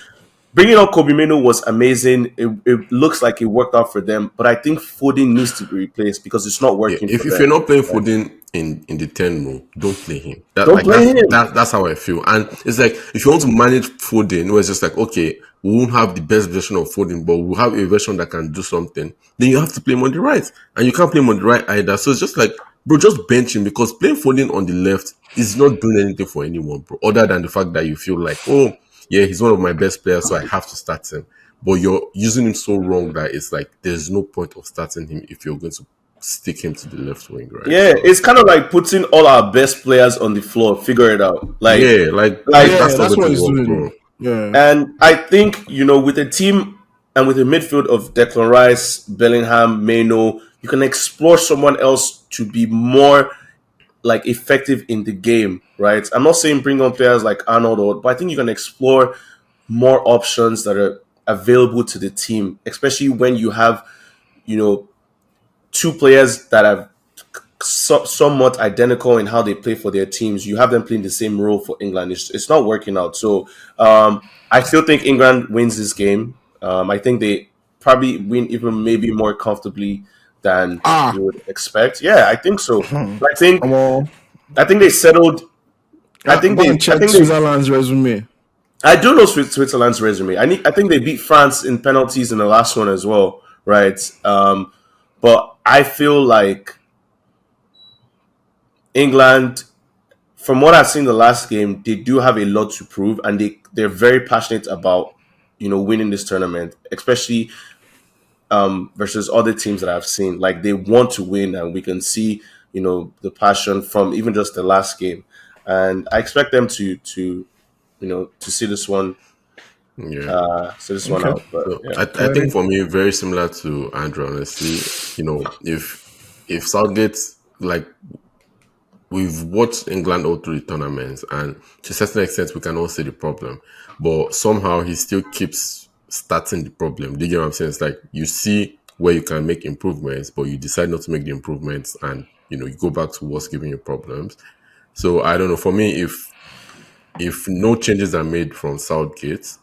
bringing on Kobe Mino was amazing. It looks like it worked out for them, but I think Foden needs to be replaced because it's not Yeah, working for if you're them. not playing Right? Foden in the 10 role, don't play him. That Don't like play him. that's how I feel. And it's like if you want to manage Foden, where it's just like, okay, we won't have the best version of Foden, but we'll have a version that can do something, then you have to play him on the right. And you can't play him on the right either. So it's just like, bro, just bench him because playing Foden on the left is not doing anything for anyone, bro. Other than the fact that you feel like, oh, yeah, he's one of my best players, so I have to start him. but you're using him so wrong that it's like there's no point of starting him if you're going to stick him to the left wing, right? Yeah, So it's kind of like putting all our best players on the floor. Figure it out. yeah, like Like, Yeah, that's not that's going what to he's work, doing. bro. Yeah. and I think with a team and with a midfield of Declan Rice, Bellingham, Meno, you can explore someone else to be more like effective in the game, right? I'm not saying bring on players like Arnold, but I think you can explore more options that are available to the team, especially when you have you know two players that are somewhat identical in how they play for their teams. You have them playing the same role for England. It's not working out. So I still think England wins this game. I think they probably win even maybe more comfortably than Ah, you would expect. Yeah, I think so. hmm. I think Well, I think they settled. go and I check think they. Switzerland's resume. I do know Switzerland's resume. I think they beat France in penalties in the last one as well, right? But I feel like England, from what I've seen the last game, they do have a lot to prove, and they're very passionate about winning this tournament, especially versus other teams that I've seen. Like they want to win, and we can see the passion from even just the last game, and I expect them to Yeah. see this one Okay. out. But So yeah, I think Okay. for me, very similar to Andrew, honestly, if Southgate, like, we've watched England all through the tournaments, and to a certain extent, we can all see the problem. But somehow he still keeps starting the problem. Do you get what I'm saying? It's like you see where you can make improvements, but you decide not to make the improvements, and you go back to what's giving you problems. So I don't know. For me, if no changes are made from Southgate,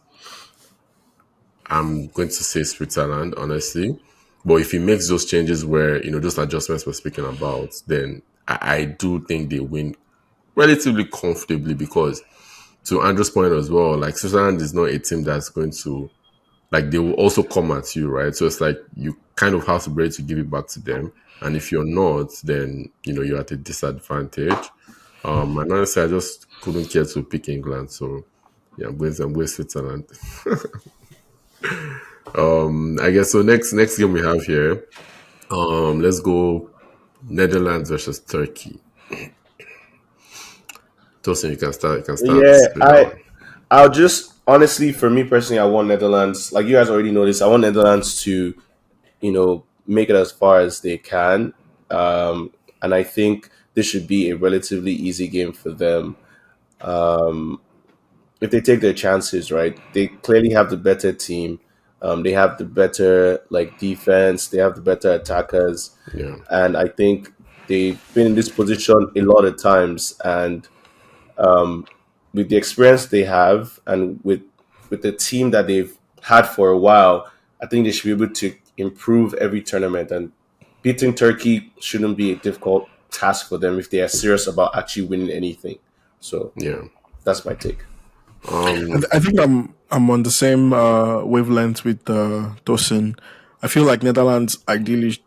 I'm going to say Switzerland, honestly. But if he makes those changes where, those adjustments we're speaking about, then I do think they win relatively comfortably because, to Andrew's point as well, like Switzerland is not a team that's going to, like, they will also come at you, right? So it's like you kind of have to be ready to give it back to them. And if you're not, then, you're at a disadvantage. And honestly, I just couldn't care to pick England. So, yeah, I'm going Switzerland. I guess so. Next game we have here. Let's go Netherlands versus Turkey. Tosin, you can start. You can start yeah. with that one. I'll just honestly, for me personally, I want Netherlands. Like you guys already know this, I want Netherlands to make it as far as they can, and I think this should be a relatively easy game for them. If they take their chances, right? They clearly have the better team. They have the better like defense. They have the better attackers, Yeah, and I think they've been in this position a lot of times. And with the experience they have, and with the team that they've had for a while, I think they should be able to improve every tournament. And beating Turkey shouldn't be a difficult task for them if they are serious about actually winning anything. So yeah. that's my take. Um, I think I'm on the same wavelength with Tosin. I feel like Netherlands ideally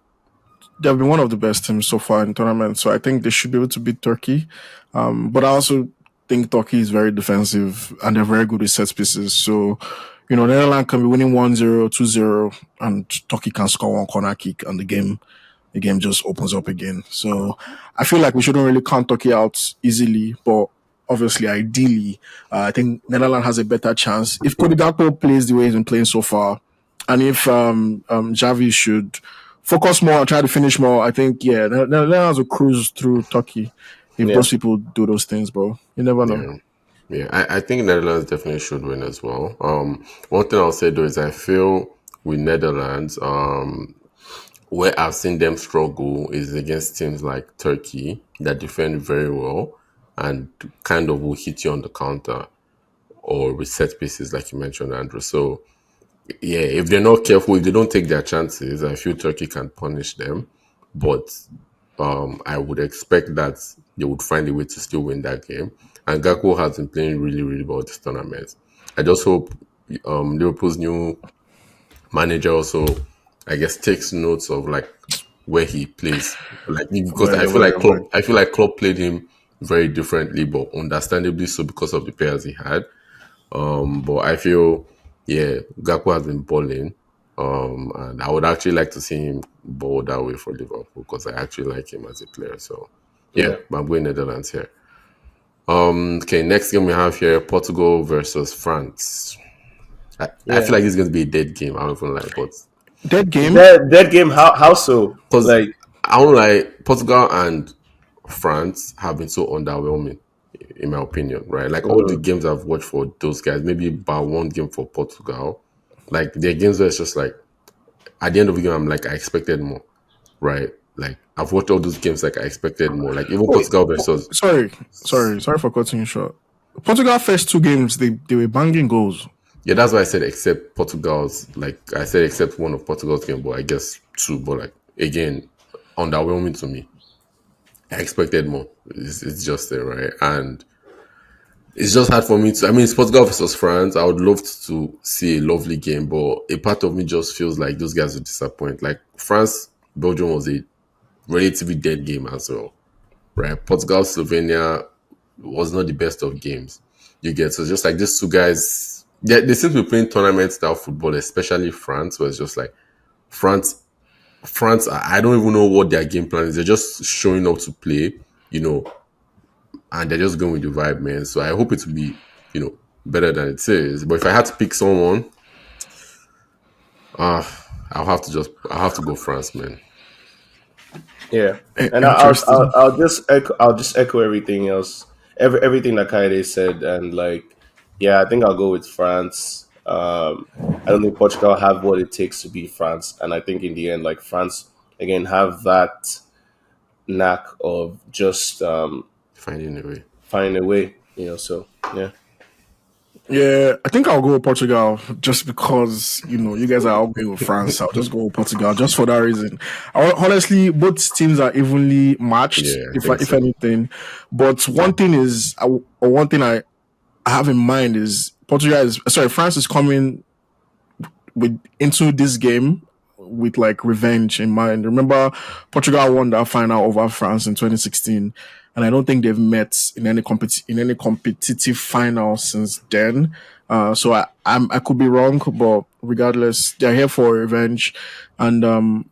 they've been one of the best teams so far in tournament, so I think they should be able to beat Turkey. But I also think Turkey is very defensive and they're very good with set pieces. So, Netherlands can be winning 1-0, 2-0, and Turkey can score one corner kick and the game just opens up again. So I feel like we shouldn't really count Turkey out easily, but obviously, ideally, I think Netherlands has a better chance. If Cody Gakpo plays the way he's been playing so far, and if Javi should focus more and try to finish more, I think, yeah, Netherlands will cruise through Turkey if Yeah. those people do those things, bro. You never know. yeah, yeah. I think Netherlands definitely should win as well. One thing I'll say though is I feel with Netherlands, where I've seen them struggle is against teams like Turkey that defend very well and kind of will hit you on the counter or with set pieces, like you mentioned, Andrew. So yeah, if they're not careful, if they don't take their chances, I feel Turkey can punish them. But I would expect that they would find a way to still win that game. And Gakpo has been playing really, really well this tournament. I just hope Liverpool's new manager also, I guess, takes notes of like where he plays. Like because Very, very well. I feel like Klopp played him very differently, but understandably so because of the players he had. But I feel, yeah, Gakpo has been balling. And I would actually like to see him ball that way for Liverpool because I actually like him as a player. So, yeah, Yeah, but I'm going Netherlands here. Okay, next game we have here Portugal versus France. I yeah. feel like this is going to be a dead game. I don't even like, but Dead game. That game, how so? because Like, I don't like Portugal and France have been so underwhelming, in my opinion, right? Like all the mm, games I've watched for those guys, maybe about one game for Portugal, like their games where it's just like at the end of the game, I'm like I expected more, right? Like I've watched all those games, like I expected more. Like even Wait, Portugal versus sorry for cutting you short. Portugal first two games they were banging goals. yeah, that's why I said except Portugal's. Like I said, except one of Portugal's game, but I guess two. But like again, underwhelming to me. I expected more. It's just there, right? And it's just hard for me to. I mean, it's Portugal versus France. I would love to see a lovely game, but a part of me just feels like those guys will disappoint. Like France, Belgium was a relatively dead game as well, right? Portugal, Slovenia was not the best of games. You get so just like these two guys, they seem to be playing tournament style football, especially France, where it's just like France, France. I don't even know what their game plan is. They're just showing up to play, you know, and they're just going with the vibe, man. So I hope it will be, better than it is. But if I had to pick someone, uh I'll have to go France, man. yeah. And Interesting. I'll just echo everything else, everything that Kaide said, and like, yeah, I think I'll go with France. I don't think Portugal have what it takes to beat France, and I think in the end, like France again have that knack of just Finding a way. finding a way, So yeah, Yeah, I think I'll go with Portugal just because you guys are all going with France. I'll just go with Portugal just for that reason. Honestly, both teams are evenly matched, Yeah, I if think if so. anything. But one thing is, or one thing I have in mind is France is coming with into this game with like revenge in mind. Remember, Portugal won that final over France in 2016, and I don't think they've met in any competitive final since then. So I could be wrong, but regardless, they're here for revenge, and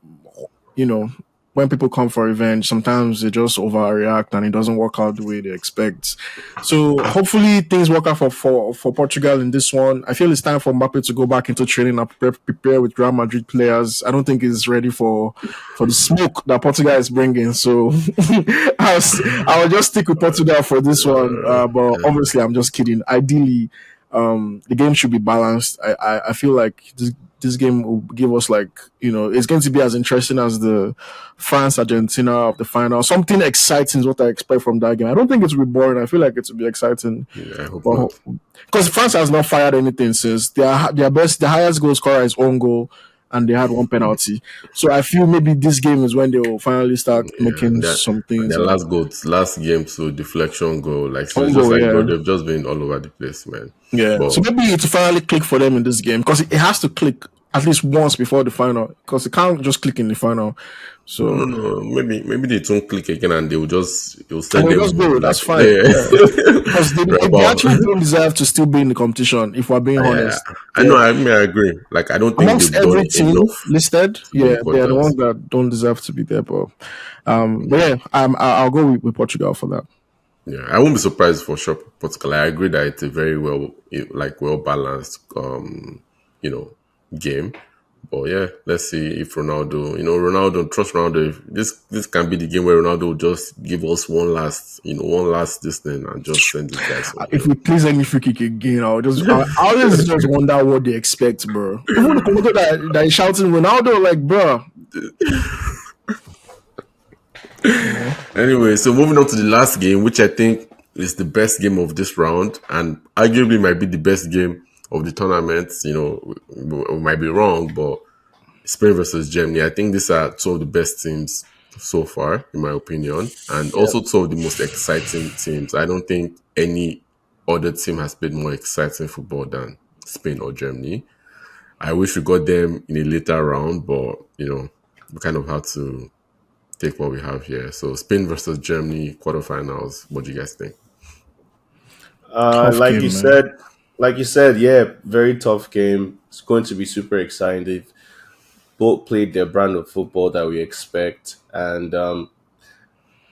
you know, when people come for revenge, sometimes they just overreact and it doesn't work out the way they expect. So hopefully things work out for Portugal in this one. I feel it's time for Mbappe to go back into training and prepare with Real Madrid players. I don't think he's ready for the smoke that Portugal is bringing. So I'll just stick with Portugal for this one. But obviously, I'm just kidding. Ideally, the game should be balanced. I feel like this game will give us like it's going to be as interesting as the France Argentina of the final. Something exciting is what I expect from that game. I don't think it will be boring. I feel like it will be exciting. Yeah, I hope But not. because France has not fired anything since the highest goal scorer is own goal, and they had one penalty. So I feel maybe this game is when they will finally start Yeah, making that some things. their last goal, last game to deflection goal. Like so, it's Own just goal, like bro, yeah. they've just been all over the place, man. Yeah, But so maybe it's finally click for them in this game because it has to click at least once before the final because it can't just click in the final. no, no, So no. Maybe they don't click again and they'll and send we them just go. home. Like That's fine. yeah, Yeah, because right they about. actually don't deserve to still be in the competition. If we're being Yeah, honest, I know. they're I mean, I agree. Like I don't think amongst they've done every team enough listed. to be in Yeah, the they're the quarters. ones that don't deserve to be there. But Yeah. yeah, I'll go with Portugal for that. Yeah, I won't be surprised for sure. Portugal, I agree that it's a very well balanced, game. But yeah, let's see if Ronaldo, Ronaldo, trust Ronaldo. If this can be the game where Ronaldo will just give us one last this thing and just send these guys home. If we place any free kick again, I always just wonder what they expect, bro. Even the commentator that is shouting Ronaldo, like, bro, Anyway, so moving on to the last game, which I think is the best game of this round, and arguably might be the best game of the tournament. We might be wrong, but Spain versus Germany. I think these are two of the best teams so far, in my opinion, and yeah. also two of the most exciting teams. I don't think any other team has played more exciting football than Spain or Germany. I wish we got them in a later round, but we kind of had to take what we have here. So Spain versus Germany quarterfinals. What do you guys think? tough Like you game, man. said, like you said, yeah, very tough game. It's going to be super exciting. They've both played their brand of football that we expect, and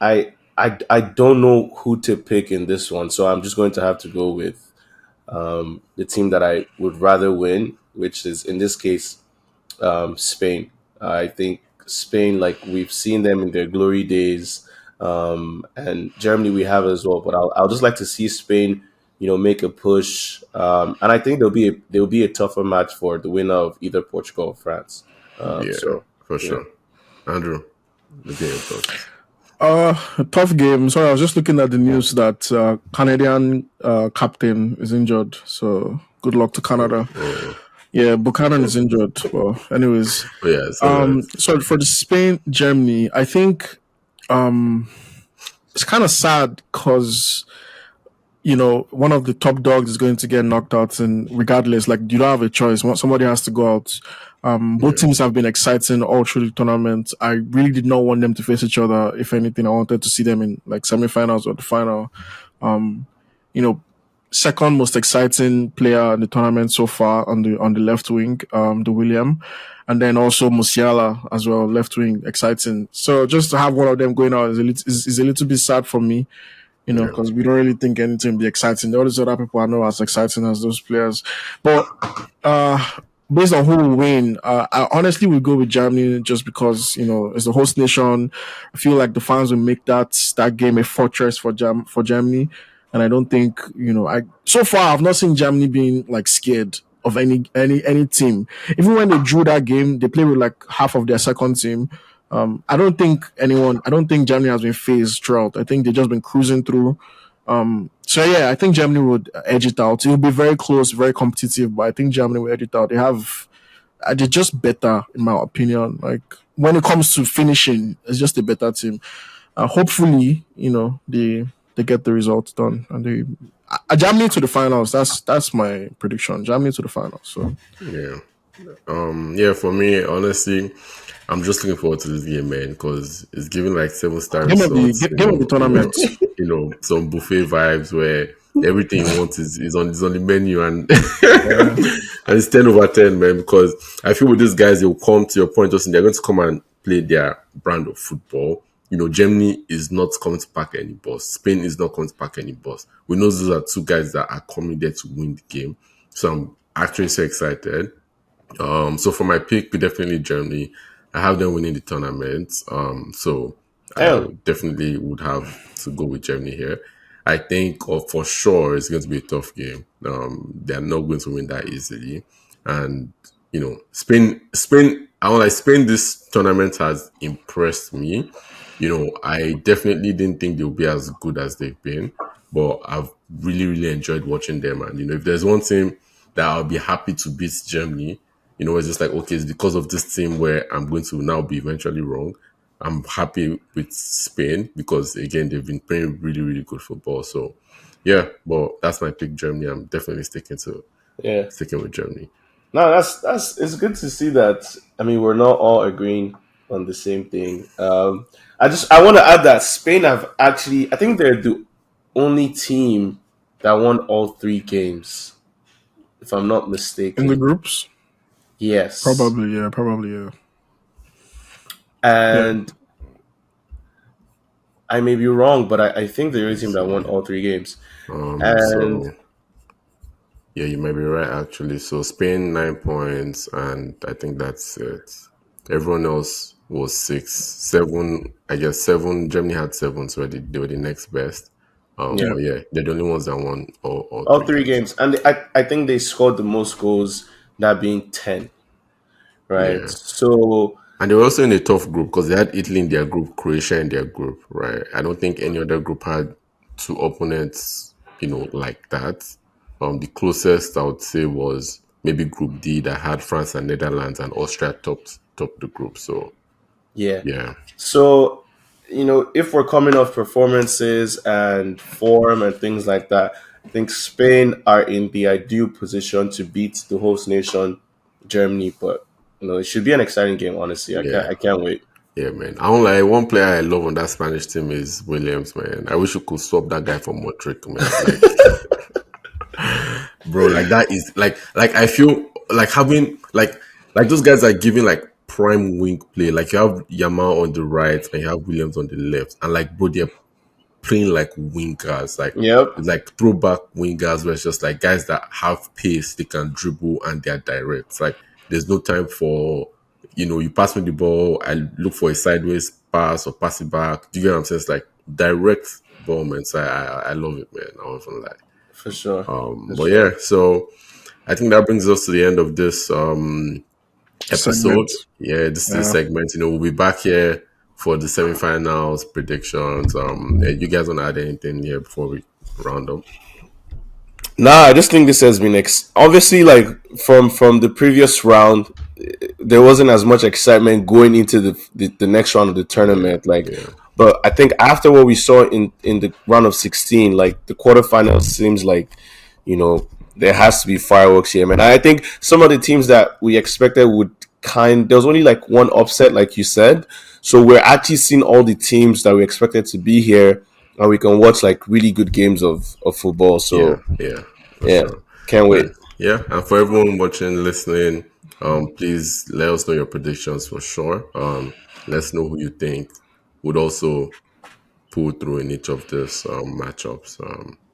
I don't know who to pick in this one, so I'm just going to have to go with the team that I would rather win, which is in this case Spain. I think Spain, like we've seen them in their glory days, and Germany we have as well. But I'll just like to see Spain, make a push, and I think there'll be a tougher match for the winner of either Portugal or France. Yeah, So for yeah, sure. Andrew, let's get your thoughts. Tough game. Sorry, I was just looking at the news that Canadian captain is injured. So good luck to Canada. Oh, Yeah, Buchanan is oh, injured. Well, anyways, oh yeah, I saw that. so for the Spain Germany, I think um, it's kind of sad because one of the top dogs is going to get knocked out, and regardless, like you don't have a choice. Somebody has to go out. Both Yeah, teams have been exciting all through the tournament. I really did not want them to face each other. If anything, I wanted to see them in like semifinals or the final. Um, you know, second most exciting player in the tournament so far on the left wing, the William, and then also Musiala as well, left wing, exciting. So just to have one of them going out is a little bit sad for me, yeah, because we don't really think anything will be exciting. All these other people are not as exciting as those players. But uh, based on who will win, I honestly would go with Germany just because it's the host nation. I feel like the fans will make that game a fortress for Germany, and I don't think I so far I've not seen Germany being like scared of any team. Even when they drew that game, they played with like half of their second team. I don't think Germany has been phased throughout. I think they've just been cruising through. So yeah, I think Germany would edge it out. It will be very close, very competitive, but I think Germany will edge it out. They're just better in my opinion. Like when it comes to finishing, it's just a better team. Hopefully, they get the results done and they Germany to the finals. That's my prediction. Germany to the finals. So yeah. Yeah, for me, honestly, I'm just looking forward to this game, man, because it's giving like 7-star results. game of the tournament. Some buffet vibes where everything you want is on the menu, and Yeah. and it's 10/10, man. Because I feel with these guys, they'll come to your point, Justin. They're going to come and play their brand of football. Germany is not coming to pack any boss. Spain is not coming to pack any boss. We know those are two guys that are coming there to win the game. So I'm actually so excited. So for my pick, definitely Germany. I have them winning the tournament. So I damn, definitely would have to go with Germany here. I think, or for sure, it's going to be a tough game. They're not going to win that easily, and Spain. I want like Spain. This tournament has impressed me. I definitely didn't think they'll be as good as they've been, but I've really, really enjoyed watching them. And if there's one team that I'll be happy to beat Germany, it's just like, okay, it's because of this team where I'm going to now be eventually wrong. I'm happy with Spain because again they've been playing really, really good football. So yeah, but that's my pick, Germany. I'm definitely yeah. sticking with Germany. No, that's it's good to see that. I mean, we're not all agreeing on the same thing. I want to add that Spain have actually, I think they're the only team that won all three games, if I'm not In the mistaken. groups, Yes, probably yeah. Yeah. and I may be wrong, but I think they're the only team that won all three games. And So yeah, you might be right actually. So Spain 9 points, and I think that's it. Everyone else was 6, 7. I guess 7. Germany had 7, so they were the next best. yeah, But yeah, they're the only ones that won all all three three games. games, and I think they scored the most goals, that being 10. Right, Yeah. so And they were also in a tough group because they had Italy in their group, Croatia in their group, right? I don't think any other group had two opponents, like that. The closest I would say was maybe Group D that had France and Netherlands, and Austria topped the group. So yeah. yeah, So, if we're coming off performances and form and things like that, I think Spain are in the ideal position to beat the host nation, Germany. But it should be an exciting game. Honestly, I can't. yeah, I can't wait. yeah, man. I don't like one player I love on that Spanish team is Williams, man. I wish you could swap that guy for Modric, man. Like bro. Like that is like I feel like having like those guys are giving like prime wing play. Like you have Yamal on the right and you have Williams on the left, and like bro, they're playing like wingers, like Yep, like throwback wingers, where it's just like guys that have pace, they can dribble and they're direct. It's like there's no time for you pass me the ball, I look for a sideways pass or pass it back. Do you get what I'm saying? It's like direct ball, man. So I love it, man. I won't even lie. for sure, for But yeah, sure. so I think that brings us to the end of this episode. Segment. Yeah, this Yeah. segment. We'll be back here for the semifinals predictions. You guys want to add anything here before we round up? Nah, I just think this has been obviously like from the previous round, there wasn't as much excitement going into the next round of the Yeah, tournament. Like, yeah, but I think after what we saw in the round of 16, like the quarterfinals seems like there has to be fireworks here, man. I think some of the teams that we expected would there was only like one upset, like you said. So we're actually seeing all the teams that we expected to be here, and we can watch like really good games of football. yeah, So yeah, for yeah, sure. can't wait And yeah, and for everyone watching, listening, please let us know your predictions for sure. Let's know who you think would also pull through in each of these matchups.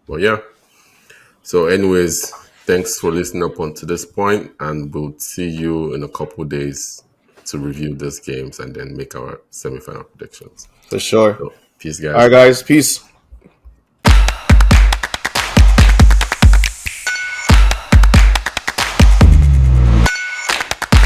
But yeah, so, anyways, thanks for listening up until this point, and we'll see you in a couple days to review these games and then make our semifinal predictions. for sure. So, peace, All right, guys. guys, peace.